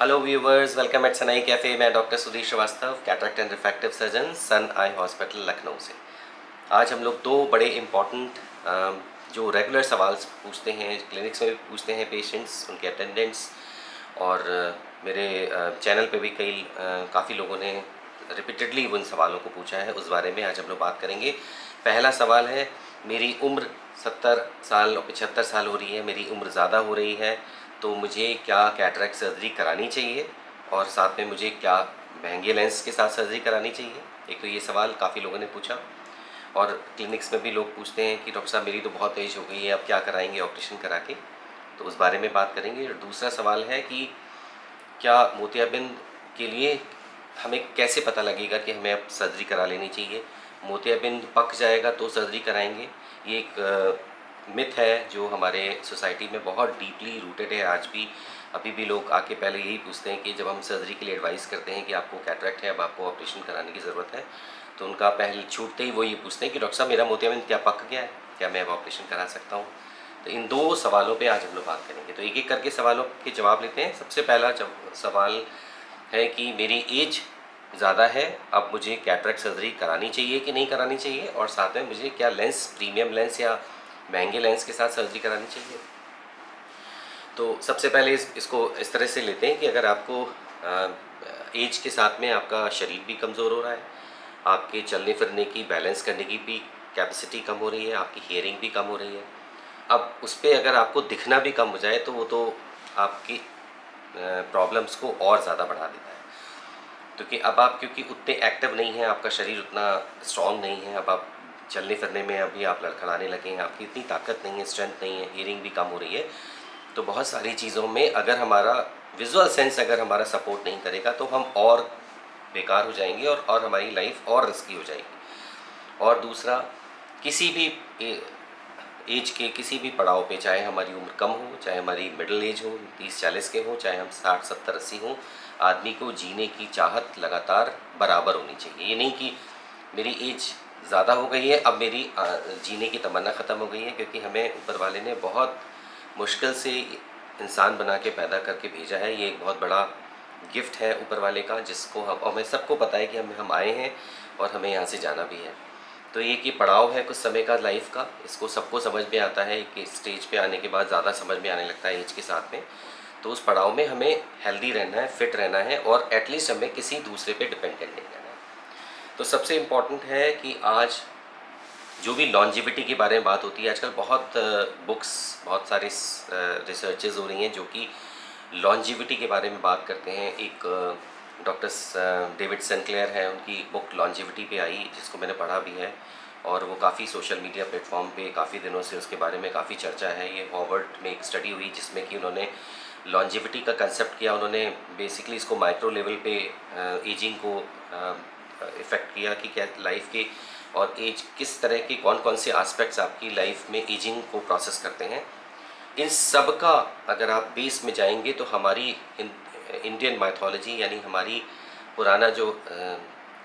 Hello viewers, welcome at Sanai cafe. मैं doctor Sudhir Srivastava, cataract and refractive surgeon, Sun eye hospital Lucknow से। आज हम लोग दो बड़े इम्पॉर्टेंट जो रेगुलर सवाल पूछते हैं, क्लिनिक्स में भी पूछते हैं पेशेंट्स, उनके अटेंडेंट्स और मेरे चैनल पे भी काफ़ी लोगों ने रिपीटेडली उन सवालों को पूछा है, उस बारे में आज हम लोग बात करेंगे। पहला सवाल है, मेरी उम्र 70 साल और 75 साल हो रही है, मेरी उम्र ज़्यादा हो रही है, तो मुझे क्या कैटरेक्ट सर्जरी करानी चाहिए और साथ में मुझे क्या महंगे लेंस के साथ सर्जरी करानी चाहिए। एक तो ये सवाल काफ़ी लोगों ने पूछा और क्लिनिक्स में भी लोग पूछते हैं कि डॉक्टर साहब मेरी तो बहुत एज हो गई है, अब क्या कराएंगे ऑपरेशन करा के, तो उस बारे में बात करेंगे। और दूसरा सवाल है कि क्या मोतियाबिंद के लिए हमें कैसे पता लगेगा कि हमें अब सर्जरी करा लेनी चाहिए, मोतियाबिंद पक जाएगा तो सर्जरी कराएंगे। ये एक मिथ है जो हमारे सोसाइटी में बहुत डीपली रूटेड है आज भी। अभी भी लोग आके पहले यही पूछते हैं कि जब हम सर्जरी के लिए एडवाइस करते हैं कि आपको कैटरेक्ट है, अब आपको ऑपरेशन कराने की ज़रूरत है, तो उनका पहले छूटते ही वो ये पूछते हैं कि डॉक्टर साहब मेरा मोतियाबिंद क्या पक गया है, क्या मैं अब ऑपरेशन करा सकता हूँ। तो इन दो सवालों पे आज हम लोग बात करेंगे, तो एक एक करके सवालों के जवाब लेते हैं। सबसे पहला सवाल है कि मेरी एज ज़्यादा है, अब मुझे कैटरेक्ट सर्जरी करानी चाहिए कि नहीं करानी चाहिए, और साथ में मुझे क्या लेंस, प्रीमियम लेंस या महंगे लेंस के साथ सर्जरी करानी चाहिए। तो सबसे पहले इसको इस तरह से लेते हैं कि अगर आपको एज के साथ में आपका शरीर भी कमज़ोर हो रहा है, आपके चलने फिरने की, बैलेंस करने की भी कैपेसिटी कम हो रही है, आपकी हियरिंग भी कम हो रही है, अब उस पर अगर आपको दिखना भी कम हो जाए तो वो तो आपकी प्रॉब्लम्स को और ज़्यादा बढ़ा देता है। क्योंकि अब आप क्योंकि उतने एक्टिव नहीं हैं, आपका शरीर उतना स्ट्रॉन्ग नहीं है, अब आप चलने फिरने में अभी आप लड़खड़ाने लगे हैं, आपकी इतनी ताकत नहीं है, स्ट्रेंथ नहीं है, हियरिंग भी कम हो रही है, तो बहुत सारी चीज़ों में अगर हमारा विजुअल सेंस अगर हमारा सपोर्ट नहीं करेगा तो हम और बेकार हो जाएंगे और हमारी लाइफ और रिस्की हो जाएगी। और दूसरा, किसी भी एज के किसी भी पड़ाव पे, चाहे हमारी उम्र कम हो, चाहे हमारी मिडिल एज हो, 30-40 के हो, चाहे हम 60-70-80 हों, आदमी को जीने की चाहत लगातार बराबर होनी चाहिए। ये नहीं कि मेरी एज ज़्यादा हो गई है, अब मेरी जीने की तमन्ना ख़त्म हो गई है, क्योंकि हमें ऊपर वाले ने बहुत मुश्किल से इंसान बना के पैदा करके भेजा है। ये एक बहुत बड़ा गिफ्ट है ऊपर वाले का, जिसको हमें सबको पता है कि हम आए हैं और हमें यहाँ से जाना भी है। तो ये कि पड़ाव है कुछ समय का लाइफ का, इसको सबको समझ में आता है कि स्टेज पे आने के बाद ज़्यादा समझ में आने लगता है एज के साथ में। तो उस पड़ाव में हमें हेल्दी रहना है, फिट रहना है, और एटलीस्ट हमें किसी दूसरे पे डिपेंडेंट नहीं रहना है। तो सबसे इम्पॉर्टेंट है कि आज जो भी लॉन्जिविटी के बारे में बात होती है, आजकल बहुत बुक्स, बहुत सारे रिसर्चेज हो रही हैं जो कि लॉन्जिविटी के बारे में बात करते हैं। एक डॉक्टर डेविड सेंक्लेयर है, उनकी बुक लॉन्जिविटी पे आई, जिसको मैंने पढ़ा भी है, और वो काफ़ी सोशल मीडिया प्लेटफॉर्म पे काफ़ी दिनों से उसके बारे में काफ़ी चर्चा है। ये हार्वर्ड में एक स्टडी हुई जिसमें कि उन्होंने लॉन्जिविटी का कंसेप्ट किया। उन्होंने बेसिकली इसको माइक्रो लेवल पे एजिंग को इफ़ेक्ट किया कि क्या लाइफ के और एज किस तरह के कौन कौन से एस्पेक्ट्स आपकी लाइफ में एजिंग को प्रोसेस करते हैं। इन सब का अगर आप बेस में जाएंगे तो हमारी इंडियन माइथोलॉजी, यानी हमारी पुराना जो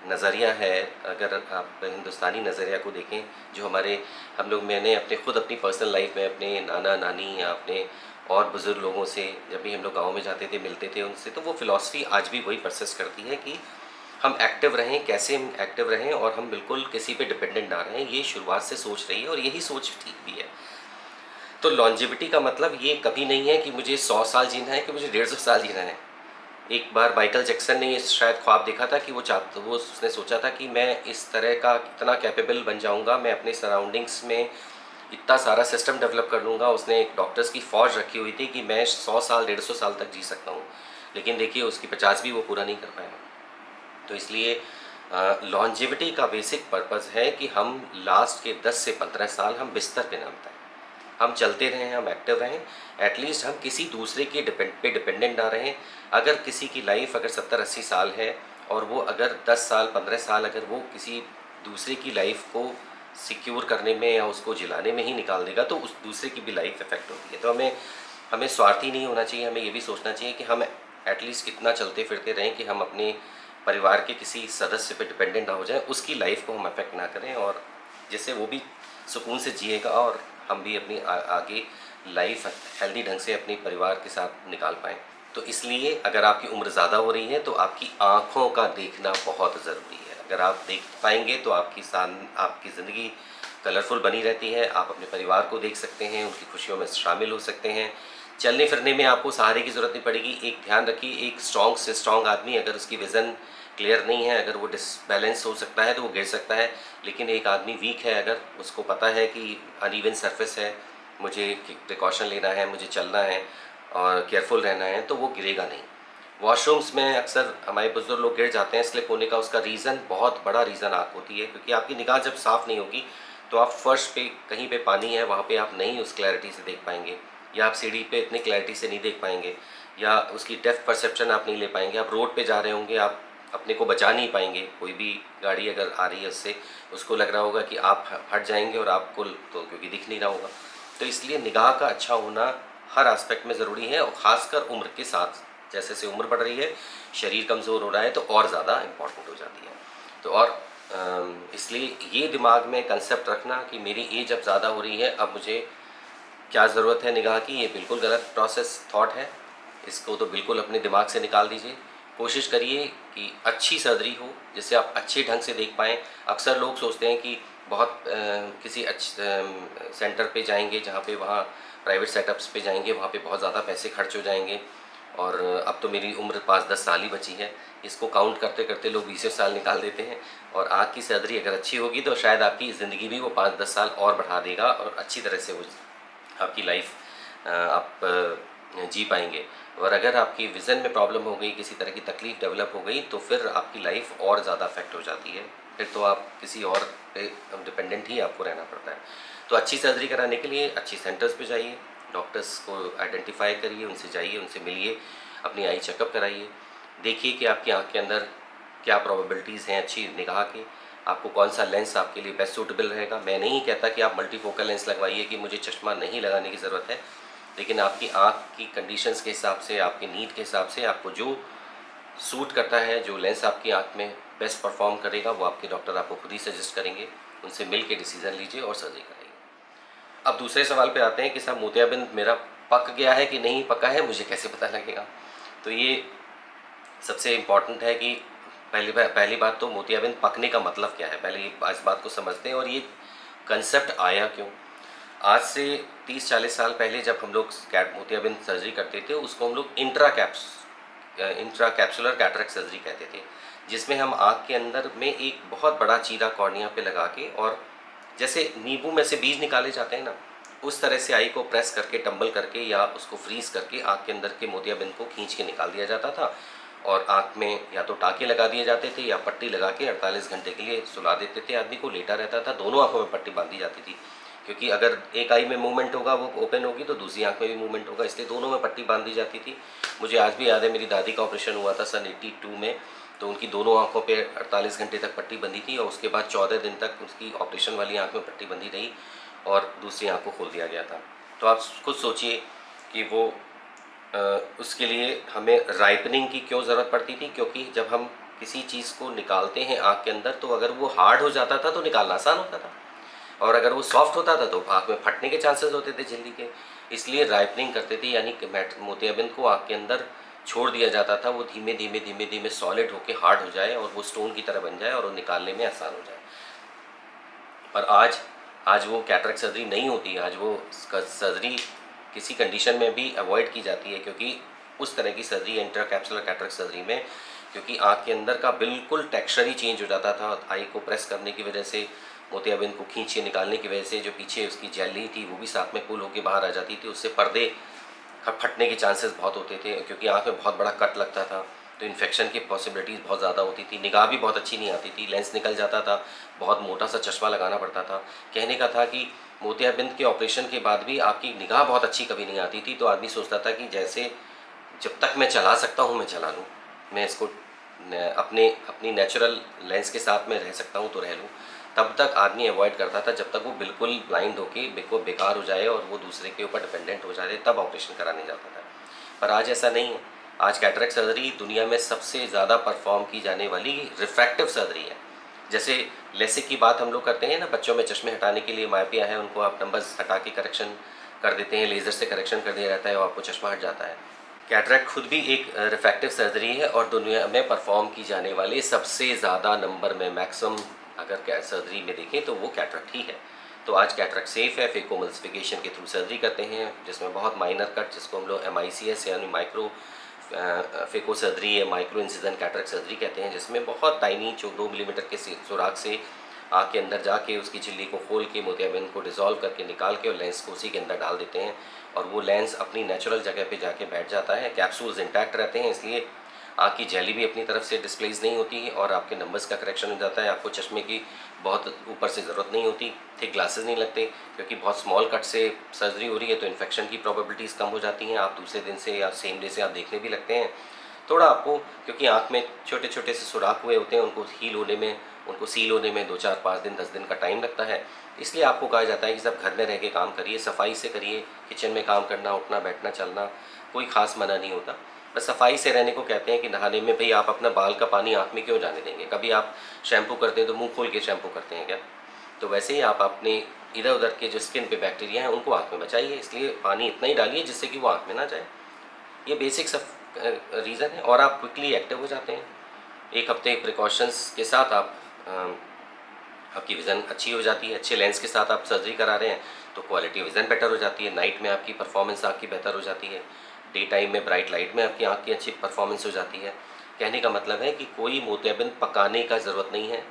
नज़रिया है, अगर आप हिंदुस्तानी नज़रिया को देखें, जो हमारे हम लोग, मैंने खुद अपनी पर्सनल लाइफ में अपने नाना नानी या अपने और बुज़ुर्ग लोगों से जब भी हम लोग गाँव में जाते थे, मिलते थे उनसे, तो वो फ़िलॉसफी आज भी वही परसिस्ट करती है कि हम एक्टिव रहें, कैसे हम एक्टिव रहें और हम बिल्कुल किसी पे डिपेंडेंट ना रहें। ये शुरुआत से सोच रही है और यही सोच ठीक भी है। तो लॉन्जिविटी का मतलब ये कभी नहीं है कि मुझे 100 साल जीना है, कि मुझे 150 साल जीना है। एक बार माइकल जैक्सन ने ये शायद ख्वाब देखा था कि वो उसने सोचा था कि मैं इस तरह का इतना कैपेबल बन जाऊंगा, मैं अपने सराउंडिंग्स में इतना सारा सिस्टम डेवलप कर लूँगा। उसने एक डॉक्टर्स की फ़ौज रखी हुई थी कि मैं 100 साल 150 साल तक जी सकता हूँ, लेकिन देखिए उसकी 50 भी वो पूरा नहीं कर पाया। तो इसलिए लॉन्जिविटी का बेसिक पर्पज़ है कि हम लास्ट के 10 से 15 साल हम बिस्तर पे ना बिताएं, हम चलते रहें, हम एक्टिव रहें, एटलीस्ट हम किसी दूसरे के डिपेंडेंट ना रहें। अगर किसी की लाइफ अगर 70-80 साल है और वो अगर 10 साल 15 साल अगर वो किसी दूसरे की लाइफ को सिक्योर करने में या उसको जिलाने में ही निकाल देगा, तो उस दूसरे की भी लाइफ इफेक्ट होती है। तो हमें हमें स्वार्थी नहीं होना चाहिए, हमें ये भी सोचना चाहिए कि हम एटलीस्ट कितना चलते फिरते रहें कि हम अपने परिवार के किसी सदस्य पे डिपेंडेंट ना हो जाए, उसकी लाइफ को हम अफेक्ट ना करें, और जिससे वो भी सुकून से जिएगा और हम भी अपनी आगे लाइफ हेल्दी ढंग से अपने परिवार के साथ निकाल पाएँ। तो इसलिए अगर आपकी उम्र ज़्यादा हो रही है तो आपकी आँखों का देखना बहुत ज़रूरी है। अगर आप देख पाएंगे तो आपकी ज़िंदगी कलरफुल बनी रहती है। आप अपने परिवार को देख सकते हैं, उनकी खुशियों में शामिल हो सकते हैं। चलने फिरने में आपको सहारे की ज़रूरत नहीं पड़ेगी। एक ध्यान रखिए, एक स्ट्रॉन्ग से स्ट्रॉन्ग आदमी अगर उसकी विज़न क्लियर नहीं है, अगर वो डिसबैलेंस हो सकता है तो वो गिर सकता है। लेकिन एक आदमी वीक है, अगर उसको पता है कि अनइवन सरफेस है, मुझे प्रिकॉशन लेना है, मुझे चलना है और केयरफुल रहना है, तो वो गिरेगा नहीं। वॉशरूम्स में अक्सर हमारे बुजुर्ग लोग गिर जाते हैं स्लिप होने का। उसका रीज़न, बहुत बड़ा रीज़न आँख होती है, क्योंकि आपकी निगाह जब साफ़ नहीं होगी तो आप फर्श पे कहीं पे पानी है वहाँ पे आप नहीं उस क्लैरिटी से देख पाएंगे, या आप सीढ़ी पे इतनी क्लैरिटी से नहीं देख पाएंगे, या उसकी डेप्थ परसेप्शन आप नहीं ले पाएंगे। आप रोड पे जा रहे होंगे, आप अपने को बचा नहीं पाएंगे। कोई भी गाड़ी अगर आ रही है उससे, उसको लग रहा होगा कि आप हट जाएंगे और आपको तो क्योंकि दिख नहीं रहा होगा। तो इसलिए निगाह का अच्छा होना हर एस्पेक्ट में ज़रूरी है, और ख़ासकर उम्र के साथ जैसे जैसे उम्र बढ़ रही है, शरीर कमज़ोर हो रहा है, तो और ज़्यादा इम्पॉर्टेंट हो जाती है। तो और इसलिए ये दिमाग में कंसेप्ट रखना कि मेरी एज अब ज़्यादा हो रही है, अब मुझे क्या ज़रूरत है निगाह की, ये बिल्कुल गलत प्रोसेस थॉट है। इसको तो बिल्कुल अपने दिमाग से निकाल दीजिए। कोशिश करिए कि अच्छी सर्जरी हो जिससे आप अच्छे ढंग से देख पाएँ। अक्सर लोग सोचते हैं कि बहुत किसी अच्छे सेंटर पे जाएंगे, जहाँ पे वहाँ प्राइवेट सेटअप्स पे जाएंगे, वहाँ पे बहुत ज़्यादा पैसे खर्च हो जाएंगे, और अब तो मेरी उम्र 5-10 साल ही बची है। इसको काउंट करते करते लोग 20 साल निकाल देते हैं। और आँख की सर्जरी अगर अच्छी होगी तो शायद आपकी ज़िंदगी भी वो 5-10 साल और बढ़ा देगा, और अच्छी तरह से वो आपकी लाइफ आप जी पाएंगे। और अगर आपकी विज़न में प्रॉब्लम हो गई, किसी तरह की तकलीफ़ डेवलप हो गई, तो फिर आपकी लाइफ और ज़्यादा अफेक्ट हो जाती है। फिर तो आप किसी और पे डिपेंडेंट ही आपको रहना पड़ता है। तो अच्छी सर्जरी कराने के लिए अच्छी सेंटर्स पे जाइए, डॉक्टर्स को आइडेंटिफाई करिए, उनसे जाइए, उनसे मिलिए, अपनी आई चेकअप कराइए, देखिए कि आपकी आँख के अंदर क्या प्रोबेबिलिटीज़ हैं अच्छी निगाह की, आपको कौन सा लेंस आपके लिए बेस्ट सूटेबल रहेगा। मैं नहीं कहता कि आप मल्टीफोकल लेंस लगवाइए, कि मुझे चश्मा नहीं लगाने की ज़रूरत है, लेकिन आपकी आँख की कंडीशंस के हिसाब से, आपकी नीड के हिसाब से आपको जो सूट करता है, जो लेंस आपकी आँख में बेस्ट परफॉर्म करेगा, वो आपके डॉक्टर आपको खुद ही सजेस्ट करेंगे। उनसे मिल के डिसीज़न लीजिए और सर्जरी कराइए। अब दूसरे सवाल पे आते हैं कि साहब मोतियाबिंद मेरा पक गया है कि नहीं पका है, मुझे कैसे पता लगेगा। तो ये सबसे इम्पॉर्टेंट है कि पहली बात तो मोतियाबिंद पकने का मतलब क्या है, पहले इस बात को समझते हैं, और ये कंसेप्ट आया क्यों। आज से 30-40 साल पहले जब हम लोग मोतियाबिंद सर्जरी करते थे, उसको हम लोग इंट्रा कैप्सुलर कैटरेक्ट सर्जरी कहते थे, जिसमें हम आँख के अंदर में एक बहुत बड़ा चीरा कॉर्निया पे लगा के, और जैसे नींबू में से बीज निकाले जाते हैं ना, उस तरह से आई को प्रेस करके, टंबल करके या उसको फ्रीज करके आँख के अंदर के मोतियाबिंद को खींच के निकाल दिया जाता था। और आँख में या तो टाँके लगा दिए जाते थे, या पट्टी लगा के 48 घंटे के लिए सुला देते थे। आदमी को लेटा रहता था, दोनों आँखों में पट्टी बांधी जाती थी, क्योंकि अगर एक आई में मूवमेंट होगा वो ओपन होगी, तो दूसरी आँख में भी मूवमेंट होगा, इसलिए दोनों में पट्टी बांधी जाती थी। मुझे आज भी याद है, मेरी दादी का ऑपरेशन हुआ था सन 82 में, तो उनकी दोनों आँखों पे 48 घंटे तक पट्टी बंधी थी, और उसके बाद 14 दिन तक उसकी ऑपरेशन वाली आँख में पट्टी बंधी रही, और दूसरी आँख को खोल दिया गया था। तो आप खुद सोचिए कि वो उसके लिए हमें राइपनिंग की क्यों ज़रूरत पड़ती थी, क्योंकि जब हम किसी चीज़ को निकालते हैं आँख के अंदर, तो अगर वो हार्ड हो जाता था तो निकालना आसान होता था, और अगर वो सॉफ्ट होता था तो आँख में फटने के चांसेस होते थे झिल्ली के। इसलिए राइपनिंग करते थे, यानी कि मोतियाबिंद को आँख के अंदर छोड़ दिया जाता था, वो धीमे धीमे धीमे धीमे सॉलिड होकर हार्ड हो जाए, और वो स्टोन की तरह बन जाए, और वो निकालने में आसान हो जाए। पर आज वो कैटरेक्ट सर्जरी नहीं होती, आज वो सर्जरी किसी कंडीशन में भी अवॉइड की जाती है, क्योंकि उस तरह की सर्जरी इंट्राकैप्सुलर कैटरेक्ट सर्जरी में, क्योंकि आँख के अंदर का बिल्कुल टेक्सचर ही चेंज हो जाता था। आई को प्रेस करने की वजह से, मोतियाबिंद को खींच के निकालने की वजह से, जो पीछे उसकी जेली थी वो भी साथ में पुल होकर बाहर आ जाती थी, उससे पर्दे फटने के चांसेस बहुत होते थे, क्योंकि आँख में बहुत बड़ा कट लगता था, तो इन्फेक्शन की पॉसिबिलिटीज़ बहुत ज़्यादा होती थी। निगाह भी बहुत अच्छी नहीं आती थी, लेंस निकल जाता था, बहुत मोटा सा चश्मा लगाना पड़ता था। कहने का था कि मोतियाबिंद के ऑपरेशन के बाद भी आपकी निगाह बहुत अच्छी कभी नहीं आती थी, तो आदमी सोचता था कि जैसे जब तक मैं चला सकता हूँ मैं चला लूँ, मैं इसको अपनी नेचुरल लेंस के साथ में रह सकता हूँ तो रह लूँ। तब तक आदमी अवॉइड करता था, जब तक वो बिल्कुल ब्लाइंड होके बिल्कुल बेकार हो जाए और वो दूसरे के ऊपर डिपेंडेंट हो जाए, तब ऑपरेशन कराने जाता था। पर आज ऐसा नहीं है। आज कैटरेक्ट सर्जरी दुनिया में सबसे ज़्यादा परफॉर्म की जाने वाली रिफ्रैक्टिव सर्जरी है। जैसे लेसिक की बात हम लोग करते हैं ना, बच्चों में चश्मे हटाने के लिए मायोपिया है, उनको आप नंबर्स हटा के करेक्शन कर देते हैं, लेज़र से करेक्शन कर दिया जाता है और आपको चश्मा हट जाता है। कैटरैक्ट खुद भी एक रिफ्रैक्टिव सर्जरी है और दुनिया में परफॉर्म की जाने वाली सबसे ज़्यादा नंबर में मैक्सिमम अगर सर्जरी में देखें तो वो कैटरैक्ट ही है। तो आज कैटरैक्ट सेफ़ है, फेकोमल्सिफिकेशन के थ्रू सर्जरी करते हैं जिसमें बहुत माइनर कट जिसको हम लोग MICS यानी माइक्रो फेको सर्जरी या माइक्रो इंसिजन कैटरैक्ट सर्जरी कहते हैं, जिसमें बहुत टाइनी 2 मिलीमीटर के सुराख से आँख के अंदर जाके उसकी झिल्ली को खोल के मोतियाबिंद को डिज़ोल्व करके निकाल के और लेंस को उसी के अंदर डाल देते हैं और वो लेंस अपनी नेचुरल जगह पे जाके बैठ जाता है। कैप्सूल्स इंटैक्ट रहते हैं, इसलिए आँख की जेली भी अपनी तरफ से डिस्प्लेस नहीं होती है और आपके नंबर्स का करेक्शन हो जाता है। आपको चश्मे की बहुत ऊपर से ज़रूरत नहीं होती, थिक ग्लासेस नहीं लगते, क्योंकि बहुत स्मॉल कट से सर्जरी हो रही है तो इन्फेक्शन की प्रोबेबिलिटीज़ कम हो जाती हैं। आप दूसरे दिन से या सेम डे से आप देखने भी लगते हैं। थोड़ा आपको, क्योंकि आँख में छोटे छोटे से सुराख हुए होते हैं, उनको सील होने में 2 4 5 दिन 10 दिन का टाइम लगता है। इसलिए आपको कहा जाता है कि सब घर में रह के काम करिए, सफाई से करिए। किचन में काम करना, उठना बैठना चलना कोई ख़ास मना नहीं होता, बस सफाई से रहने को कहते हैं। कि नहाने में भाई आप अपना बाल का पानी आँख में क्यों जाने देंगे? कभी आप शैम्पू करते हैं तो मुँह खोल के शैम्पू करते हैं क्या? तो वैसे ही आप अपने इधर उधर के जो स्किन पे बैक्टीरिया हैं उनको आँख में बचाइए, इसलिए पानी इतना ही डालिए जिससे कि वो आँख में ना जाए। ये बेसिक सब रीज़न है और आप क्विकली एक्टिव हो जाते हैं। 1 हफ्ते प्रिकॉशंस के साथ आपकी विज़न अच्छी हो जाती है। अच्छे लेंस के साथ आप सर्जरी करा रहे हैं तो क्वालिटी विज़न बेटर हो जाती है। नाइट में आपकी परफॉर्मेंस आँख की बेहतर हो जाती है। डे टाइम में ब्राइट लाइट में आपकी आँख की अच्छी परफॉर्मेंस हो जाती है। कहने का मतलब है कि कोई मोतियाबिंद पकाने का ज़रूरत नहीं है।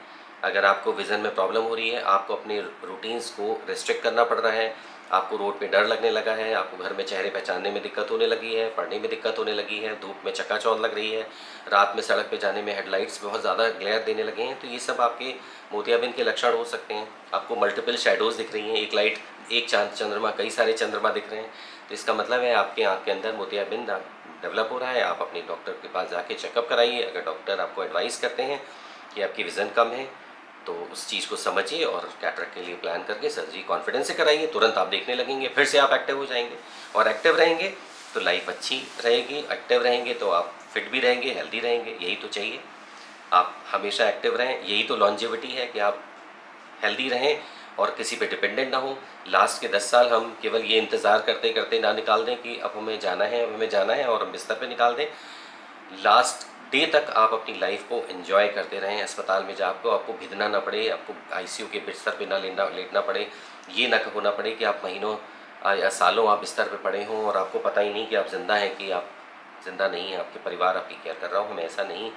अगर आपको विज़न में प्रॉब्लम हो रही है, आपको अपने रूटीन्स को रिस्ट्रिक्ट करना पड़ रहा है, आपको रोड पे डर लगने लगा है, आपको घर में चेहरे पहचानने में दिक्कत होने लगी है, पढ़ने में दिक्कत होने लगी है, धूप में चकाचौंध लग रही है, रात में सड़क पे जाने में हेडलाइट्स बहुत ज़्यादा ग्लेयर देने लगे हैं, तो ये सब आपके मोतियाबिंद के लक्षण हो सकते हैं। आपको मल्टीपल शैडोज़ दिख रही हैं, एक लाइट, एक चाँद चंद्रमा, कई सारे चंद्रमा दिख रहे हैं, तो इसका मतलब है आपके आँख के अंदर मोतियाबिंद डेवलप हो रहा है। आप अपने डॉक्टर के पास जाके चेकअप कराइए। अगर डॉक्टर आपको एडवाइस करते हैं कि आपकी विज़न कम है तो उस चीज़ को समझिए और कैटरैक्ट के लिए प्लान करके सर्जरी कॉन्फिडेंस से कराइए। तुरंत आप देखने लगेंगे, फिर से आप एक्टिव हो जाएंगे और एक्टिव रहेंगे तो लाइफ अच्छी रहेगी। एक्टिव रहेंगे तो आप फिट भी रहेंगे, हेल्दी रहेंगे, यही तो चाहिए। आप हमेशा एक्टिव रहें, यही तो लॉन्जेविटी है कि आप हेल्दी रहें और किसी पे डिपेंडेंट ना हो। लास्ट के 10 साल हम केवल ये इंतज़ार करते करते ना निकाल दें कि अब हमें जाना है, अब हमें जाना है और हम बिस्तर पे निकाल दें। लास्ट डे तक आप अपनी लाइफ को एंजॉय करते रहें। अस्पताल में जाकर आपको भिदना ना पड़े, आपको ICU के बिस्तर पे ना लेटना पड़े, ये ना होना पड़े कि आप महीनों या सालों आप बिस्तर पे पड़े हों और आपको पता ही नहीं कि आप ज़िंदा हैं कि आप ज़िंदा नहीं हैं, आपके परिवार आपकी केयर कर रहा हो। हमें ऐसा नहीं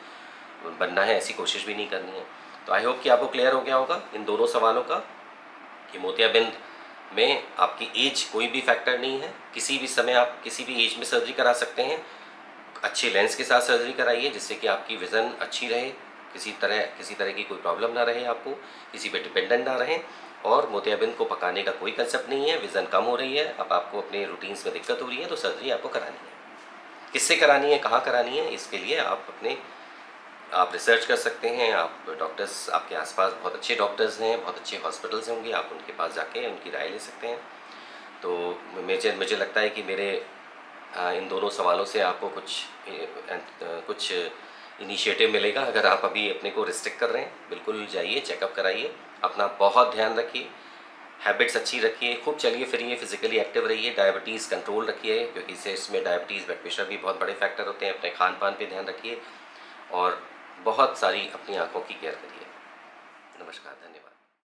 बनना है, ऐसी कोशिश भी नहीं करनी है। तो आई होप कि आपको क्लियर हो गया होगा इन दोनों सवालों का कि मोतियाबिंद में आपकी एज कोई भी फैक्टर नहीं है। किसी भी समय आप किसी भी एज में सर्जरी करा सकते हैं। अच्छे लेंस के साथ सर्जरी कराइए जिससे कि आपकी विज़न अच्छी रहे, किसी तरह की कोई प्रॉब्लम ना रहे, आपको किसी पे डिपेंडेंट ना रहें। और मोतियाबिंद को पकाने का कोई कंसेप्ट नहीं है। विज़न कम हो रही है, अब आपको अपने रूटीन्स में दिक्कत हो रही है तो सर्जरी आपको करानी है। किससे करानी है, कहाँ करानी है, इसके लिए आप रिसर्च कर सकते हैं। आप डॉक्टर्स, आपके आसपास बहुत अच्छे डॉक्टर्स हैं, बहुत अच्छे हॉस्पिटल्स होंगे, आप उनके पास जाके उनकी राय ले सकते हैं। तो मुझे लगता है कि मेरे इन दोनों सवालों से आपको कुछ इनिशिएटिव मिलेगा। अगर आप अभी अपने को रिस्ट्रिक्ट कर रहे हैं, बिल्कुल जाइए, चेकअप कराइए, अपना बहुत ध्यान रखिए, हैबिट्स अच्छी रखिए, खूब चलिए फिरिए, फिजिकली एक्टिव रहिए, डायबिटीज़ कंट्रोल रखिए क्योंकि इसमें डायबिटीज़, ब्लड प्रेशर भी बहुत बड़े फैक्टर होते हैं। अपने खान पान पे ध्यान रखिए और बहुत सारी अपनी आँखों की केयर करिए। नमस्कार, धन्यवाद।